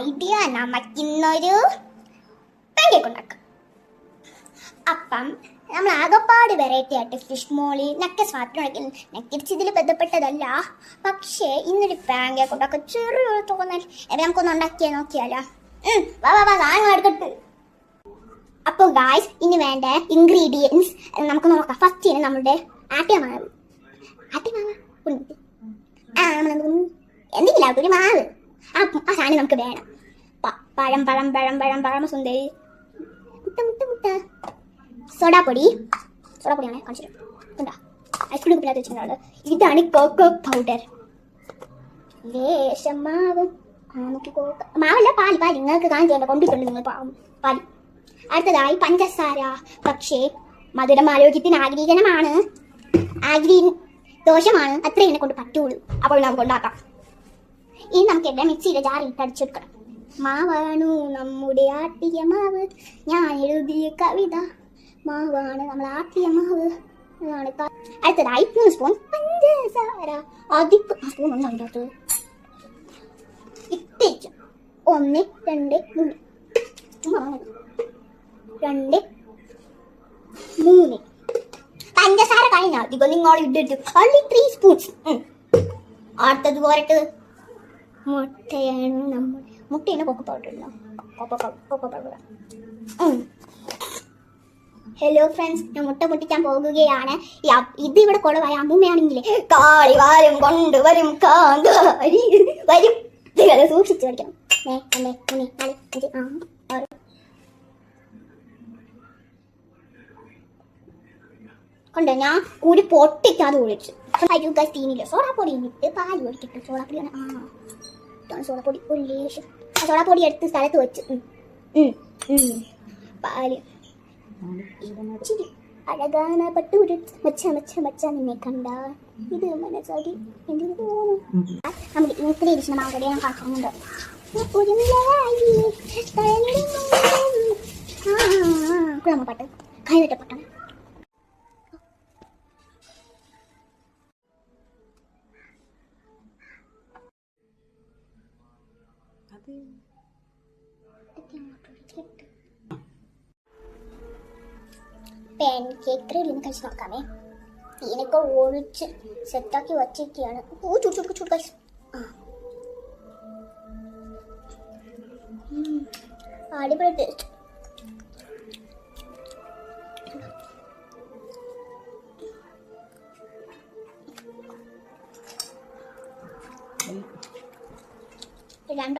Idea നമുക്കിന്നൊരു pancake ഉണ്ടാക്കാം. അപ്പം നമ്മൾ ആകപ്പാട് വെറൈറ്റി ആയിട്ട് ഫിഷ് മോളി നക്കസ് മാത്രം നക്കിച്ച് ഇതിൽ ബന്ധപ്പെട്ടതല്ല. പക്ഷേ ഇന്നൊരു പാൻകേക്ക് ഉണ്ടാക്കാൻ ചെറിയൊരു തോന്നൽ. എവിടെ നമുക്കൊന്ന് ഉണ്ടാക്കിയാൽ നോക്കിയാലോ? വാ വാ വാ സാധനങ്ങൾ എടുക്കട്ട്. അപ്പോൾ ഗായ്സ് ഇനി വേണ്ട ഇൻഗ്രീഡിയൻസ് നമുക്ക് നോക്കാം. ഫസ്റ്റ് നമ്മുടെ ആട്ടിയ മാവ് എന്തെങ്കിലും ഒരു മാവ് ആ സാധനം നമുക്ക് വേണം. പഴം പഴം പഴം പഴം പഴം സുന്ദരി മുട്ട മുട്ട മുട്ട സോഡാപ്പൊടിയാണ് കാണിച്ചിട്ടുണ്ടോ? ഐസ്ക്രീം കുപ്പിനകത്ത് വെച്ചിട്ടുള്ളത്. ഇതാണ് കോക്കോ പൗഡർ. ലേശം മാവ് മാവല്ല പാല് നിങ്ങൾക്ക് കാണിച്ചു കൊണ്ടിട്ടുണ്ട് നിങ്ങൾ പാല്. അടുത്തതായി പഞ്ചസാര. പക്ഷേ മധുരം ആരോഗ്യത്തിന് ദോഷമാണ്. അത്രേ എന്നെ കൊണ്ട് പറ്റുള്ളൂ. അപ്പോൾ നമുക്ക് ഉണ്ടാക്കാം. ഇനി നമുക്ക് എല്ലാം മിക്സിയിലെ ജാറിൽ അടിച്ചെടുക്കണം. മാവാണു നമ്മുടെ ആട്ടിയ മാവ്, ഞാൻ എഴുതിയ കവിത. മാവാണ് നമ്മൾ ആട്ടിയ മാവ്. അടുത്തതായി 3 സ്പൂൺ പഞ്ചസാര. സ്പൂൺ ഒന്നും അതിനകത്ത് ഇട്ടേച്ചു. 1 2 3 പഞ്ചസാര കഴിഞ്ഞാൽ അധികം നിങ്ങൾ ഇട്ടിട്ട് 3 സ്പൂൺസ്. അടുത്തത് പോരട്ട് മുട്ടയാണ് കൊക്കോ പൗഡർ. ഹലോ ഫ്രണ്ട്സ്, ഞാൻ മുട്ട പൊട്ടിക്കാൻ പോകുകയാണ്. ഇത് ഇവിടെ കുളവായ അമ്മൂമ്മയാണെങ്കിലേ കാളി വാരും കൊണ്ടുവരും കാന്താരി വരും. സൂക്ഷിച്ചു പഠിക്കണം. 1 2 3 4 5 6 കൊണ്ട് ഞാൻ കൂടി പൊട്ടിക്കാതെ ഒഴിച്ചു. തീനില്ല സോഡാപ്പൊടി ഇട്ട് പാല് ഒഴിക്കട്ടെ. സോഡാപ്പൊടിയാണ്. സോഡാപ്പൊടി ഒരു ലേശം. സോഡാപ്പൊടി എടുത്ത് സ്ഥലത്ത് വെച്ച് പാല് ഇച്ചിരി അഴകാന പട്ടൂര് മച്ച നിന്നെ കണ്ട ഇത് മനസ്സാക്കി എന്തിനു തോന്നുന്നു. നമുക്ക് ഇൻഗ്രീഡിയൻസ് മാവടി ഞാൻ കാണിക്കുന്നുണ്ട്. പാട്ട് കൈവിട്ട പാട്ടാണ്. പാൻകേക്ക് റെഡിന്ന് കഴിച്ച് നോക്കാമേ. ഇതിനൊക്കെ ഒഴിച്ച് സെറ്റാക്കി വച്ചിരിക്കുകയാണ്. ചൂട് അടിപൊളി ടേസ്റ്റ്.